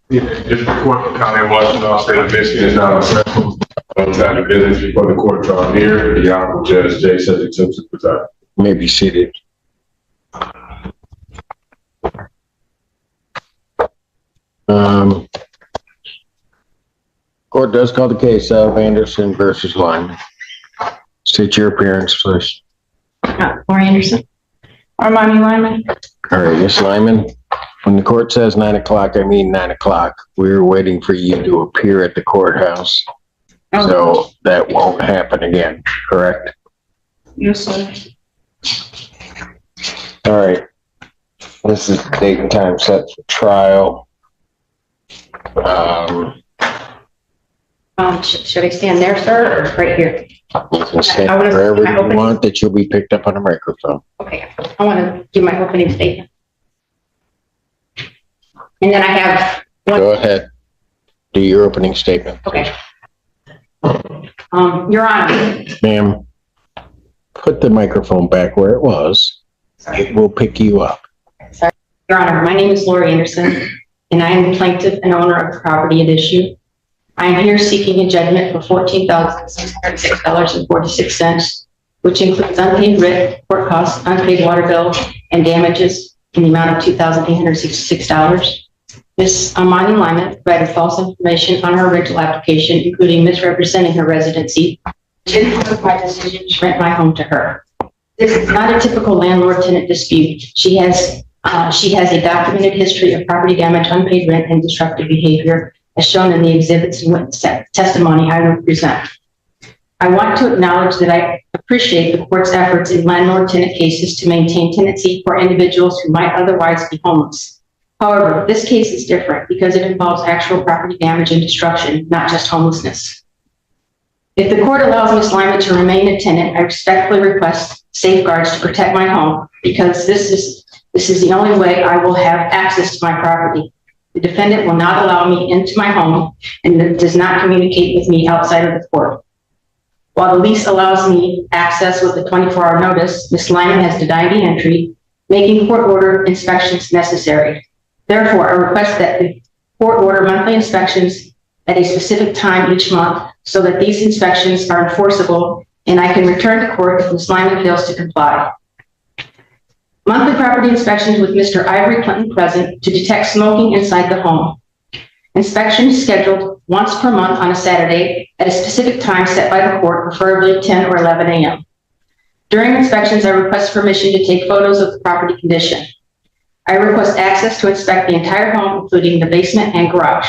Yeah, just the court county of Washington, state of Michigan is now on time of business before the court drawn near. The Honorable Judge J. Cedric Simpson preside. You may be seated. Court does call the case of Anderson versus Lyman. State your appearance, please. Laura Anderson. Armani Lyman. All right, Miss Lyman. When the court says 9 o'clock, I mean 9 o'clock. We're waiting for you to appear at the courthouse. Oh. So that won't happen again, correct? Yes, sir. All right. This is the date and time set for trial. Should I stand there, sir, or right here? You can stand wherever you want, that you'll be picked up on a microphone. Okay, I want to give my opening statement. And then I have one. Go ahead. Do your opening statement. Okay. Your Honor. Ma'am, put the microphone back where it was. Sorry. It will pick you up. Sorry. Your Honor, my name is Laura Anderson, and I am the plaintiff and owner of the property at issue. I am here seeking a judgment for $14,606.46, which includes unpaid rent, court costs, unpaid water bill, and damages in the amount of $2,866. Ms. Armani Lyman provided false information on her rental application, including misrepresenting her residency, which influenced my decision to rent my home to her. This is not a typical landlord-tenant dispute. She has a documented history of property damage, unpaid rent, and disruptive behavior, as shown in the exhibits and witness testimony I will present. I want to acknowledge that I appreciate the court's efforts in landlord-tenant cases to maintain tenancy for individuals who might otherwise be homeless. However, this case is different because it involves actual property damage and destruction, not just homelessness. If the court allows Ms. Lyman to remain a tenant, I respectfully request safeguards to protect my home, because this is the only way I will have access to my property. The defendant will not allow me into my home and does not communicate with me outside of the court. While the lease allows me access with a 24-hour notice, Ms. Lyman has denied me entry, making court-order inspections necessary. Therefore, I request that the court order monthly inspections at a specific time each month so that these inspections are enforceable and I can return to court if Ms. Lyman fails to comply. Monthly property inspections with Mr. Ivory Clinton present to detect smoking inside the home. Inspections scheduled once per month on a Saturday at a specific time set by the court, preferably 10 or 11 a.m. During inspections, I request permission to take photos of the property condition. I request access to inspect the entire home, including the basement and garage.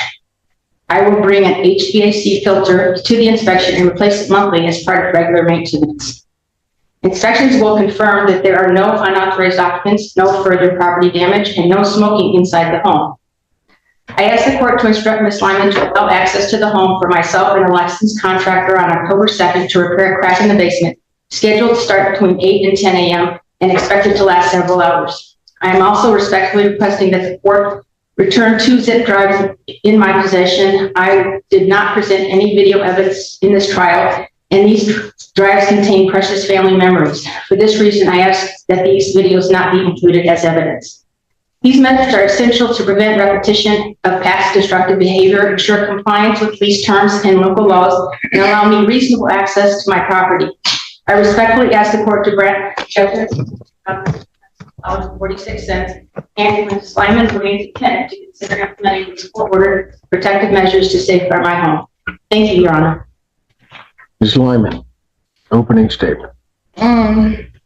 I will bring an HVAC filter to the inspection and replace it monthly as part of regular maintenance. Inspections will confirm that there are no unauthorized occupants, no further property damage, and no smoking inside the home. I ask the court to instruct Ms. Lyman to allow access to the home for myself and a licensed contractor on October 2nd to repair a crack in the basement, scheduled to start between 8 and 10 a.m. and expected to last several hours. I am also respectfully requesting that the court return 2 zip drives in my possession. I did not present any video evidence in this trial, and these drives contain precious family memories. For this reason, I ask that these videos not be included as evidence. These methods are essential to prevent repetition of past destructive behavior, ensure compliance with lease terms and local laws, and allow me reasonable access to my property. I respectfully ask the court to grant judgment $46, and Ms. Lyman remains a tenant to consider implementing these court-ordered protective measures to safeguard my home. Thank you, Your Honor. Ms. Lyman, opening statement.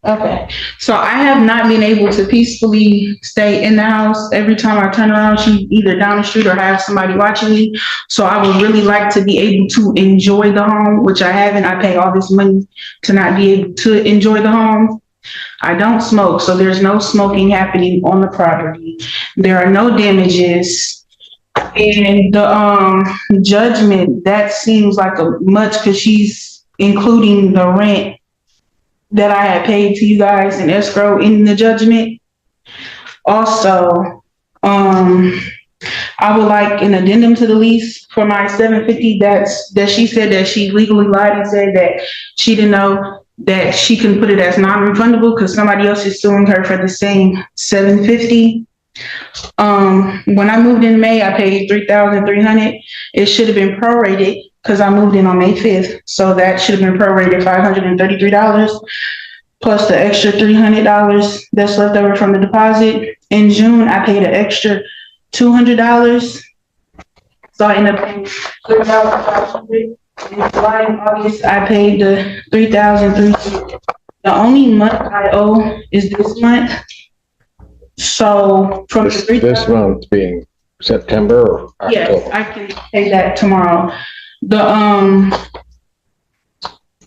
Okay. So I have not been able to peacefully stay in the house. Every time I turn around, she's either down the street or have somebody watching me. So I would really like to be able to enjoy the home, which I haven't. I pay all this money to not be able to enjoy the home. I don't smoke, so there's no smoking happening on the property. There are no damages. And the judgment, that seems like a much, because she's including the rent that I had paid to you guys in escrow in the judgment. Also, I would like an addendum to the lease for my $750 that she said that she legally lied and said that she didn't know that she can put it as non-refundable because somebody else is suing her for the same $750. When I moved in May, I paid $3,300. It should have been prorated because I moved in on May 5th. So that should have been prorated $533 plus the extra $300 that's left over from the deposit. In June, I paid an extra $200. So I ended up paying $3,500. In July and August, I paid the $3,300. The only month I owe is this month. So from This month being September or October? Yes, I can pay that tomorrow.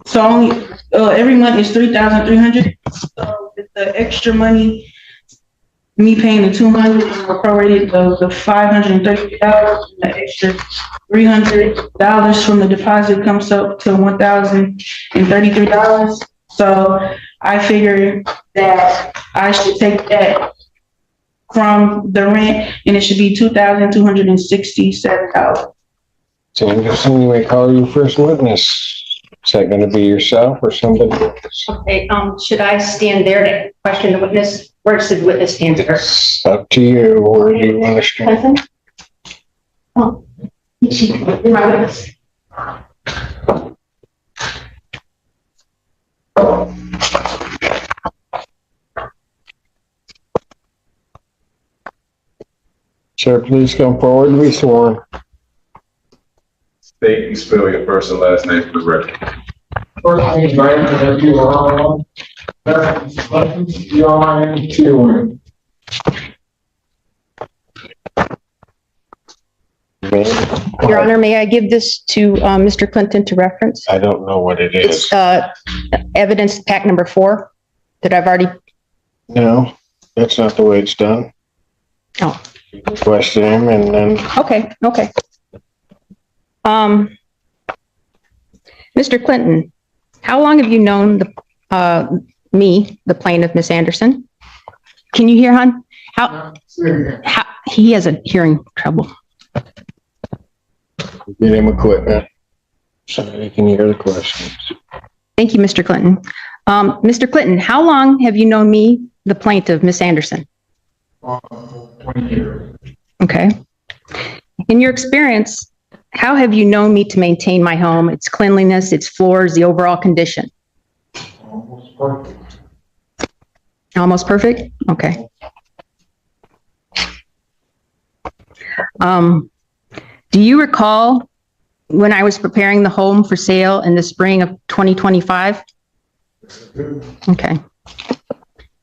So only, every month is $3,300. So with the extra money, me paying the $200, prorated the $530, the extra $300 from the deposit comes up to $1,033. So I figured that I should take that from the rent, and it should be $2,267. So Anderson, you may call your first witness. Is that gonna be yourself or somebody else? Okay, should I stand there to question the witness? Where should the witness stand there? It's up to you. Where do you want to stand? Clinton? Oh, you're my witness. Sir, please come forward and be sworn. State and spell your first and last name for the record. First name is right, W-R-R-N-T-O-N. Your Honor, may I give this to Mr. Clinton to reference? I don't know what it is. It's evidence pack number 4 that I've already. No, that's not the way it's done. Oh. Question him and then. Okay. Mr. Clinton, how long have you known the the plaintiff, Miss Anderson? Can you hear, hon? How he has a hearing trouble. Get him equipment so he can hear the questions. Thank you, Mr. Clinton. Mr. Clinton, how long have you known me, the plaintiff, Miss Anderson? 20 years. Okay. In your experience, how have you known me to maintain my home, its cleanliness, its floors, the overall condition? Almost perfect. Almost perfect? Okay. Do you recall when I was preparing the home for sale in the spring of 2025? Okay.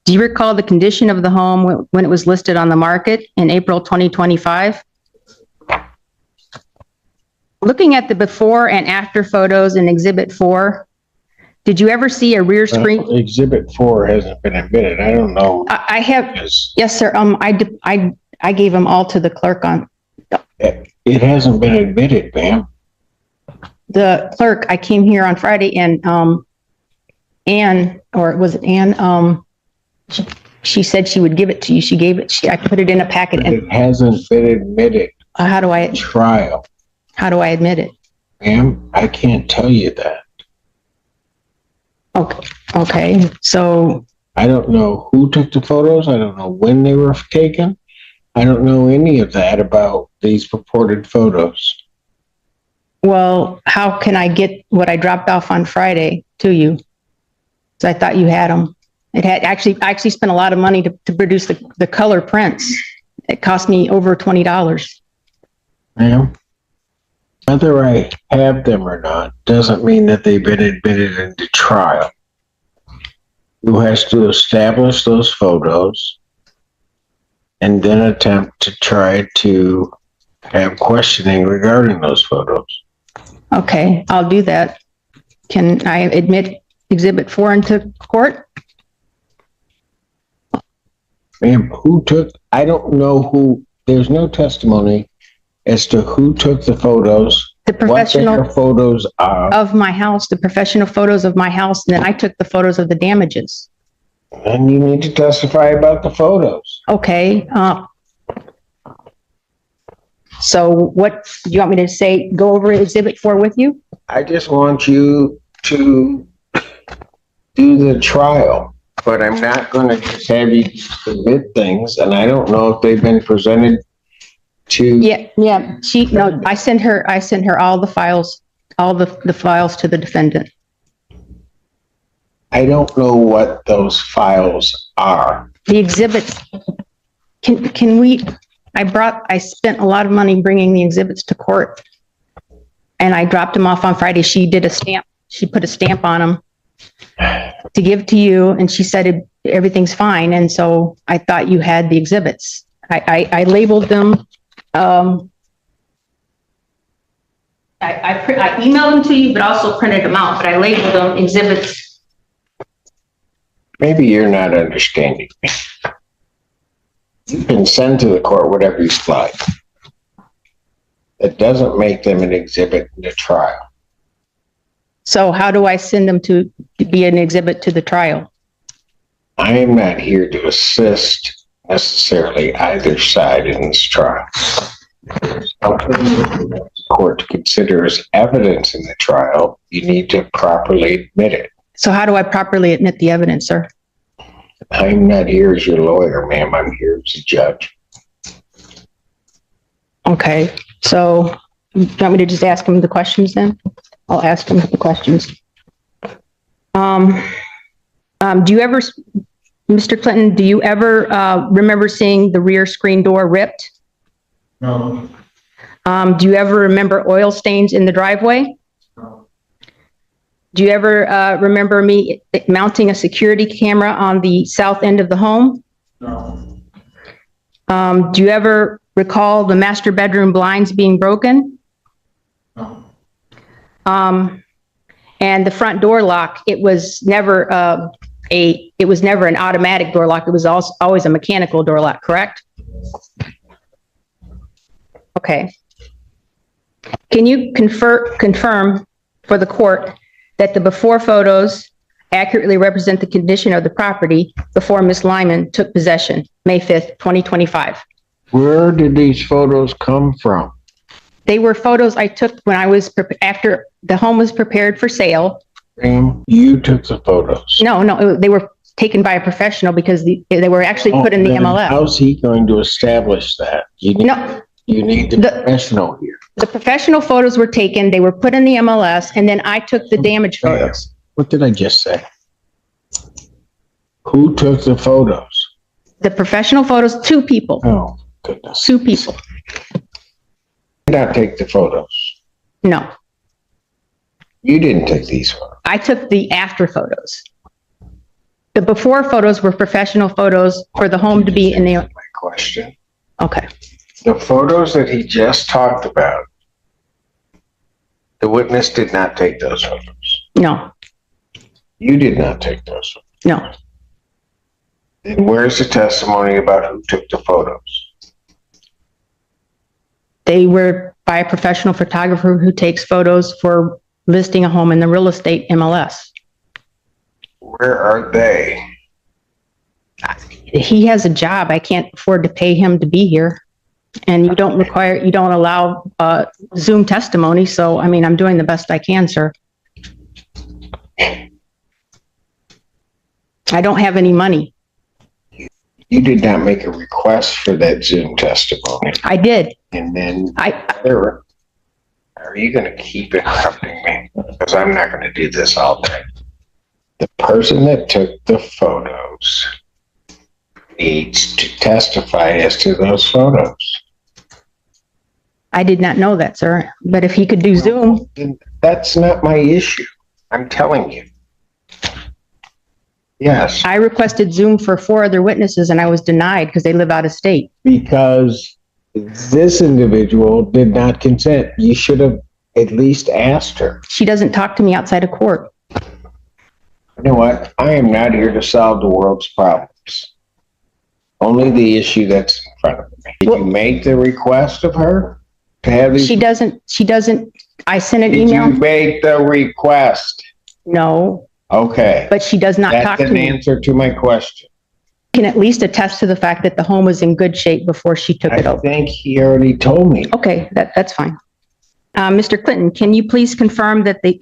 Do you recall the condition of the home when it was listed on the market in April 2025? Looking at the before and after photos in Exhibit 4, did you ever see a rear screen? Exhibit 4 hasn't been admitted. I don't know. I have, yes, sir. I gave them all to the clerk on. It hasn't been admitted, ma'am. The clerk, I came here on Friday and, Ann, or was it Ann? She said she would give it to you. She gave it, I put it in a packet. But And it hasn't been admitted. how do I admit it? Ma'am, I can't tell you that. Okay, so, I don't know who took the photos. I don't know when they were taken. I don't know any of that about these purported photos. well, how can I get what I dropped off on Friday to you? So I thought you had them. I actually spent a lot of money to produce the color prints. It cost me over $20. Ma'am, whether I have them or not doesn't mean that they've been admitted into trial. Who has to establish those photos and then attempt to try to have questioning regarding those photos. Okay, I'll do that. Can I admit Exhibit 4 into court? Ma'am, I don't know who, there's no testimony as to who took the photos. The professional What their photos are. of my house, the professional photos of my house, and then I took the photos of the damages. And you need to testify about the photos. Okay, so what, do you want me to say, go over Exhibit 4 with you? I just want you to do the trial. but I'm not gonna just have you submit things, and I don't know if they've been presented to. Yeah, no, I sent her all the files, all the files to the defendant. I don't know what those files are. The exhibits, can we, I spent a lot of money bringing the exhibits to court. And I dropped them off on Friday. She did a stamp, she put a stamp on them to give to you, and she said everything's fine. And so I thought you had the exhibits. I labeled them. I emailed them to you, but also printed them out, but I labeled them exhibits. Maybe you're not understanding me. You can send to the court whatever you like. It doesn't make them an exhibit in the trial. So how do I send them to be an exhibit to the trial? I am not here to assist necessarily either side in this trial. Something the court to consider as evidence in the trial, you need to properly admit it. So how do I properly admit the evidence, sir? I'm not here as your lawyer, ma'am. I'm here as a judge. Okay, so you want me to just ask him the questions then? I'll ask him the questions. Do you ever, Mr. Clinton, do you ever remember seeing the rear screen door ripped? No. Do you ever remember oil stains in the driveway? No. Do you ever remember me mounting a security camera on the south end of the home? No. Do you ever recall the master bedroom blinds being broken? No. And the front door lock, it was never an automatic door lock. It was always a mechanical door lock, correct? Okay. Can you confirm for the court that the before photos accurately represent the condition of the property before Ms. Lyman took possession, May 5th, 2025? Where did these photos come from? They were photos I took when I was, after the home was prepared for sale. Ma'am, you took the photos. No, they were taken by a professional because they were actually put in the Then MLS. How's he going to establish that? You need the professional here. The professional photos were taken, they were put in the MLS, and then I took the damage photos. What did I just say? Who took the photos? The professional photos, 2 people, Oh, goodness. 2 people. Did not take the photos. No, You didn't take these photos. I took the after photos. The before photos were professional photos for the home to be in the, My question. okay. The photos that he just talked about, the witness did not take those photos. No, You did not take those photos. no. Then where's the testimony about who took the photos? They were by a professional photographer who takes photos for listing a home in the real estate MLS. Where are they? He has a job. I can't afford to pay him to be here. And you don't allow Zoom testimony. So, I mean, I'm doing the best I can, sir. I don't have any money. You did not make a request for that Zoom testimony. I did. And then I are you going to keep interrupting me? Because I'm not going to do this all day. The person that took the photos needs to testify as to those photos. I did not know that, sir. But if he could do Zoom, Then that's not my issue. I'm telling you. Yes, I requested Zoom for 4 other witnesses and I was denied because they live out of state. because this individual did not consent. You should have at least asked her. She doesn't talk to me outside of court. You know what? I am not here to solve the world's problems. Only the issue that's in front of me. Did you make the request of her to have these? She doesn't, I sent an Did you email. make the request? No, Okay. but she does not talk That's to an me. answer to my question. Can at least attest to the fact that the home was in good shape before she took it I over. think he already told me. Okay, that's fine. Mr. Clinton, can you please confirm that the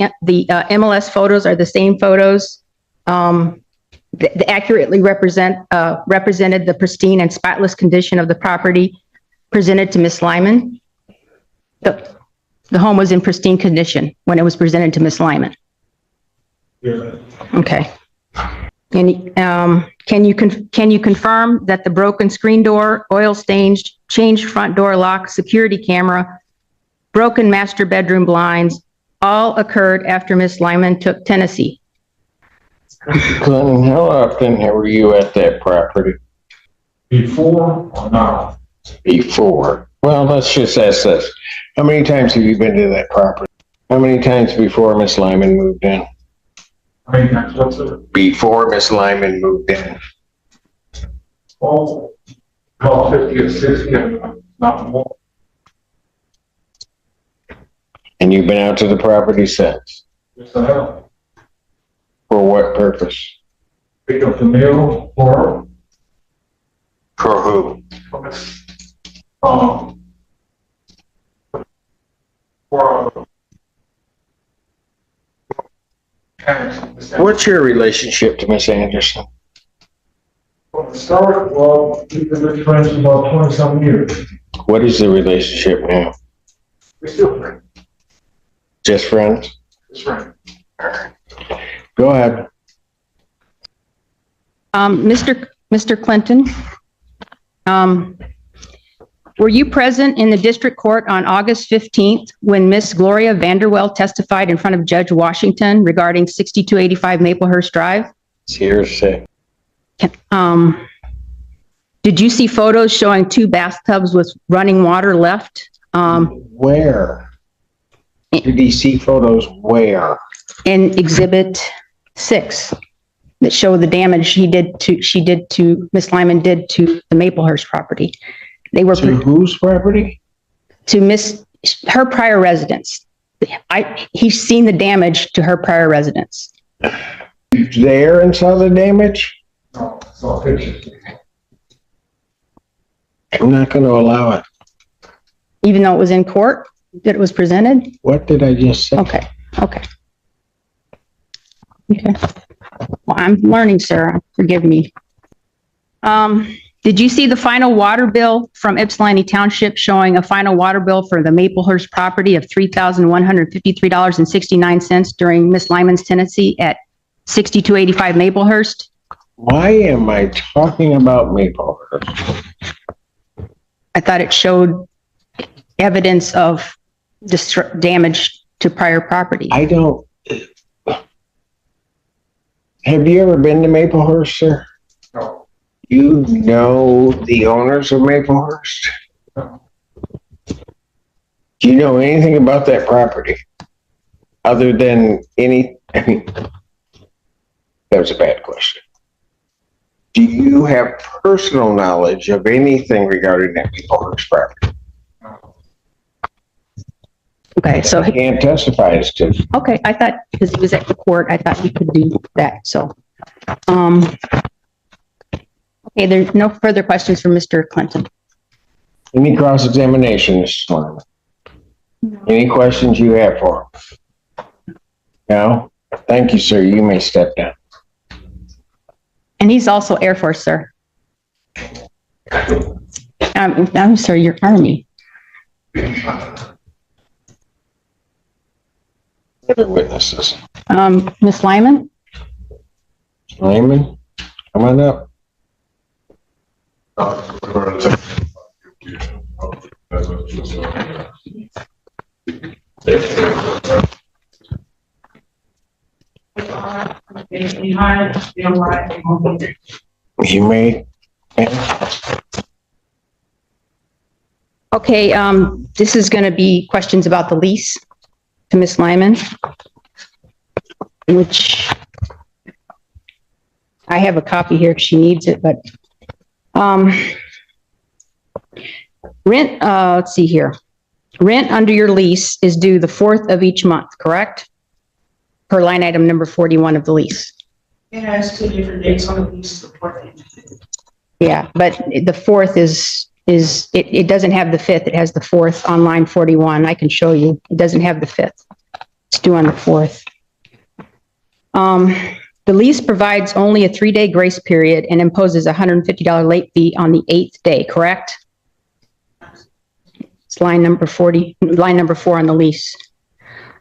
MLS photos are the same photos that accurately represented the pristine and spotless condition of the property presented to Ms. Lyman? The home was in pristine condition when it was presented to Ms. Lyman? Yeah. Okay. And can you confirm that the broken screen door, oil stains, changed front door lock, security camera, broken master bedroom blinds all occurred after Ms. Lyman took Tennessee? Clinton, how often were you at that property? Before or now? Before. Well, let's just ask this. How many times have you been to that property? How many times before Miss Lyman moved in? I mean, that's what's it? Before Miss Lyman moved in. Oh, about 50 or 60, not more. And you've been out to the property since? Yes, I have. For what purpose? Pick up the mail or, For who? um, for, What's your relationship to Miss Anderson? From the start, well, we've been friends for about 20-some years. What is the relationship now? We're still friends. Just friends? Just friends. Go ahead. Mr. Clinton, were you present in the district court on August 15th when Miss Gloria Vanderwell testified in front of Judge Washington regarding 6285 Maplehurst Drive? It's hearsay. Did you see photos showing 2 bathtubs with running water left? Where? Did he see photos where? In Exhibit 6 that show the damage she did to Miss Lyman did to the Maplehurst property. They were To whose property? to her prior residence. He's seen the damage to her prior residence. There and saw the damage? No, it's all pictures. I'm not going to allow it. Even though it was in court that it was presented? What did I just say? Okay. Well, I'm learning, Sarah. Forgive me. Did you see the final water bill from Ypsilanti Township showing a final water bill for the Maplehurst property of $3,153.69 during Miss Lyman's tenancy at 6285 Maplehurst? Why am I talking about Maplehurst? I thought it showed evidence of damage to prior property. I don't. Have you ever been to Maplehurst, sir? No. You know the owners of Maplehurst? No. Do you know anything about that property? Other than that was a bad question. Do you have personal knowledge of anything regarding that Maplehurst property? No. Okay, so, I can't testify as to. okay, I thought, because he was at the court, I thought he could do that, so. Okay, there's no further questions for Mr. Clinton. Any cross-examination, Mr. Slaney? Any questions you have for him? No? Thank you, sir. You may step down. And he's also Air Force, sir. I'm sorry, you're Army. Other witnesses. Miss Lyman? Lyman, come on up. You may. Okay, this is going to be questions about the lease to Miss Lyman, which I have a copy here if she needs it, but rent, let's see here. Rent under your lease is due the 4th of each month, correct? Per line item number 41 of the lease. It has 2 different dates on the lease. Yeah, but the 4th it doesn't have the 5th. It has the 4th on line 41. I can show you. It doesn't have the 5th. It's due on the 4th. The lease provides only a 3-day grace period and imposes a $150 late fee on the 8th day, correct? It's line number 40, line number 4 on the lease.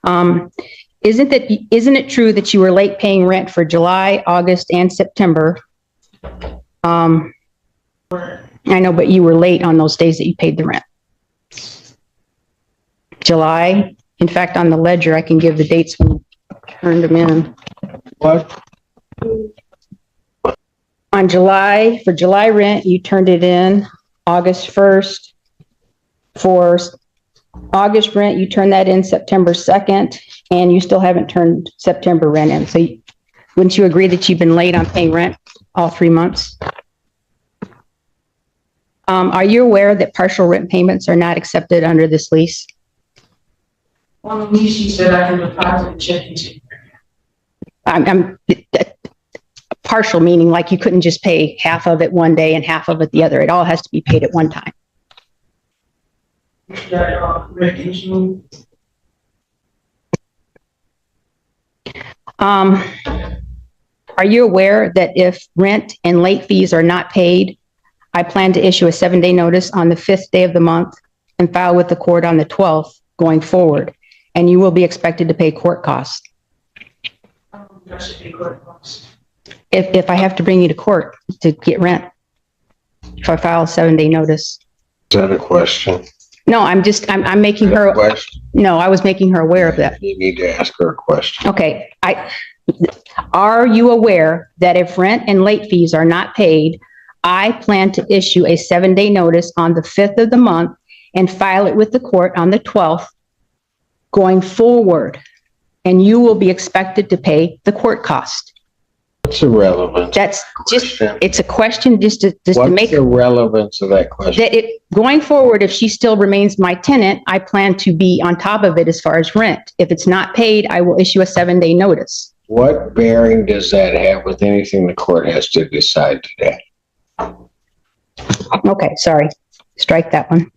Isn't it true that you were late paying rent for July, August, and September? I know, but you were late on those days that you paid the rent. July, in fact, on the ledger, I can give the dates when you turned them in. What? On July, for July rent, you turned it in August 1st. For August rent, you turned that in September 2nd, and you still haven't turned September rent in. So wouldn't you agree that you've been late on paying rent all 3 months? Are you aware that partial rent payments are not accepted under this lease? On the lease, she said I can deposit a check into. I'm partial, meaning like you couldn't just pay half of it one day and half of it the other. It all has to be paid at one time. Are you aware that if rent and late fees are not paid, I plan to issue a 7-day notice on the 5th day of the month and file with the court on the 12th going forward, and you will be expected to pay court costs. If I have to bring you to court to get rent, if I file a 7-day notice. Is that a question? No, I'm making her, Question? no, I was making her aware of that. You need to ask her a question. Okay, are you aware that if rent and late fees are not paid, I plan to issue a 7-day notice on the 5th of the month and file it with the court on the 12th going forward, and you will be expected to pay the court cost? What's the relevance? That's just, Question. it's a question just to What's make the relevance of that question? that going forward, if she still remains my tenant, I plan to be on top of it as far as rent. If it's not paid, I will issue a 7-day notice. What bearing does that have with anything the court has to decide today? Okay, sorry. Strike that one.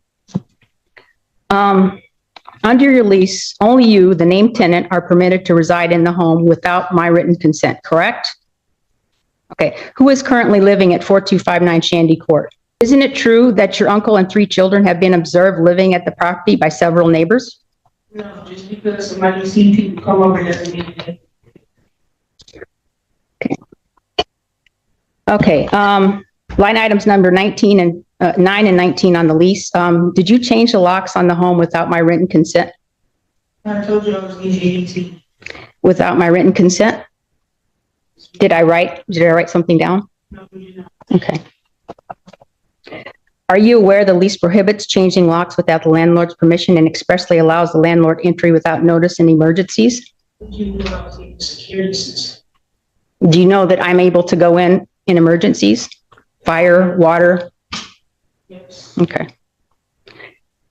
Under your lease, only you, the named tenant, are permitted to reside in the home without my written consent, correct? Okay, who is currently living at 4259 Shandy Court? Isn't it true that your uncle and 3 children have been observed living at the property by several neighbors? No, just because somebody seen people come over doesn't mean it. Okay, line items number 19 and 9 and 19 on the lease. Did you change the locks on the home without my written consent? I told you I was getting 18. Without my written consent? Did I write something down? No, you know. Okay. Are you aware the lease prohibits changing locks without the landlord's permission and expressly allows the landlord entry without notice in emergencies? You knew I was getting security system. Do you know that I'm able to go in emergencies? Fire, water? Yes. Okay.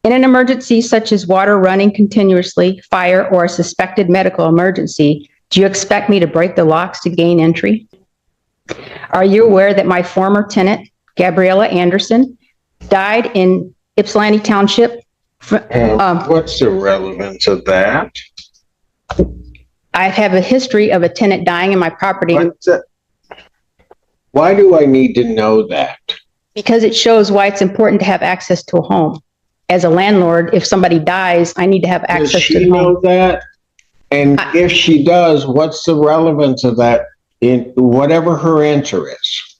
In an emergency such as water running continuously, fire, or a suspected medical emergency, do you expect me to break the locks to gain entry? Are you aware that my former tenant, Gabriella Anderson, died in Ypsilanti Township? What's the relevance of that? I have a history of a tenant dying in my property. Why do I need to know that? Because it shows why it's important to have access to a home. As a landlord, if somebody dies, I need to have Does access to she the home. know that? And if she does, what's the relevance of that in whatever her answer is?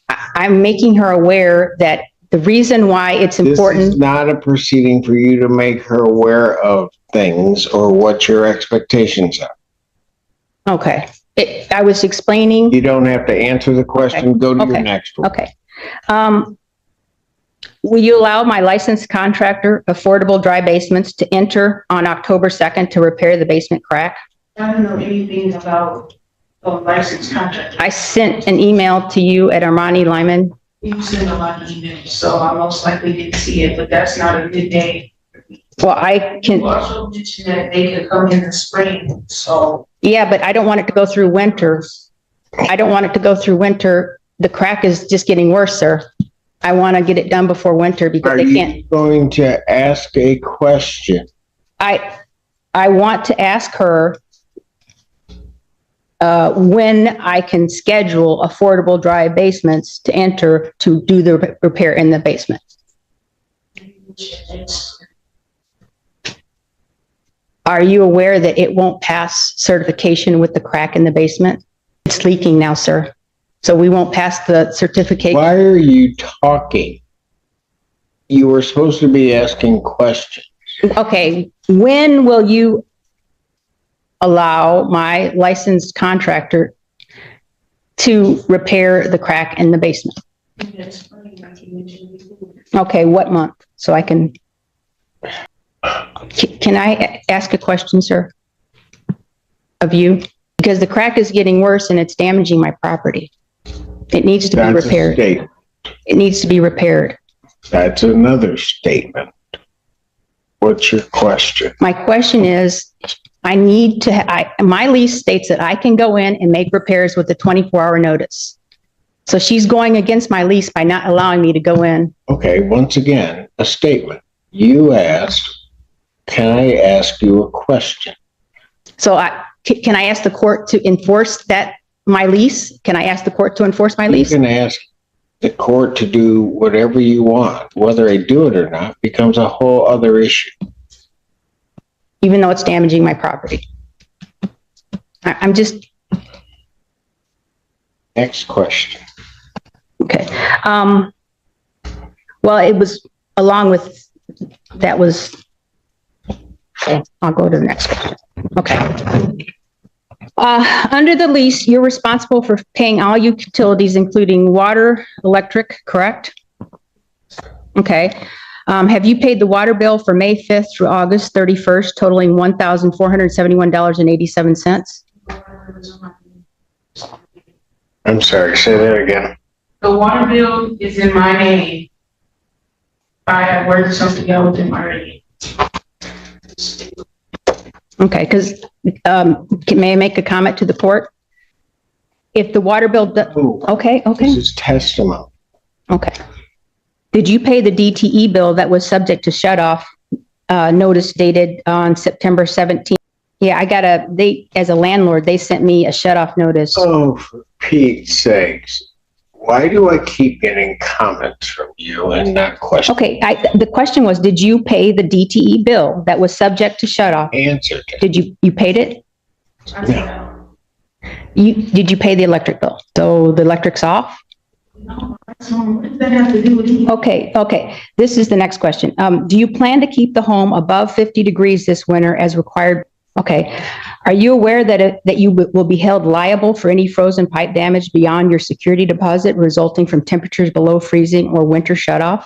I'm making her aware that the reason why it's This important. is not a proceeding for you to make her aware of things or what your expectations are. Okay. I was explaining. You don't have to answer the question. Okay. Go to Okay. your next one. Okay. Will you allow my licensed contractor, Affordable Dry Basements, to enter on October 2nd to repair the basement crack? I don't know anything about a licensed contractor. I sent an email to you at Armani Lyman. You send a lot of emails, so I most likely didn't see it, but that's not a good day. Well, I can, You also mentioned that they could come in the spring, so. yeah, but I don't want it to go through winter. I don't want it to go through winter. The crack is just getting worse, sir. I want to get it done before winter because Are they you can't. going to ask a question? I want to ask her, when I can schedule affordable dry basements to enter to do the repair in the basement. Are you aware that it won't pass certification with the crack in the basement? It's leaking now, sir. So we won't pass the certification. Why are you talking? You were supposed to be asking questions. Okay, when will you allow my licensed contractor to repair the crack in the basement? Okay, what month? So I can I ask a question, sir? Of you? Because the crack is getting worse and it's damaging my property. It needs to be repaired. It needs to be repaired. That's another statement. What's your question? My question is, I need to, my lease states that I can go in and make repairs with a 24-hour notice. So she's going against my lease by not allowing me to go in. Okay, once again, a statement. You asked, can I ask you a question? So can I ask the court to enforce my lease? Can I ask the court to enforce my lease? You can ask the court to do whatever you want. Whether they do it or not becomes a whole other issue. Even though it's damaging my property. I'm just... Next question. Okay. Well, it was along with, that was, okay, I'll go to the next question. Okay. Under the lease, you're responsible for paying all utilities, including water, electric, correct? Okay. Have you paid the water bill for May 5th through August 31st, totaling $1,471.87? I'm sorry, say that again. The water bill is in my name. I have worked something out within my name. Okay, because may I make a comment to the court? If the water bill, okay. This is testimony. Okay. Did you pay the DTE bill that was subject to shut-off notice dated on September 17th? Yeah, as a landlord, they sent me a shut-off notice. Oh, for Pete's sakes. Why do I keep getting comments from you and not questions? Okay, the question was, did you pay the DTE bill that was subject to shut-off? Answered it. Did you paid it? No. Did you pay the electric bill? So the electric's off? No, what does that have to do with you? Okay. This is the next question. Do you plan to keep the home above 50 degrees this winter as required? Okay. Are you aware that you will be held liable for any frozen pipe damage beyond your security deposit resulting from temperatures below freezing or winter shutoff?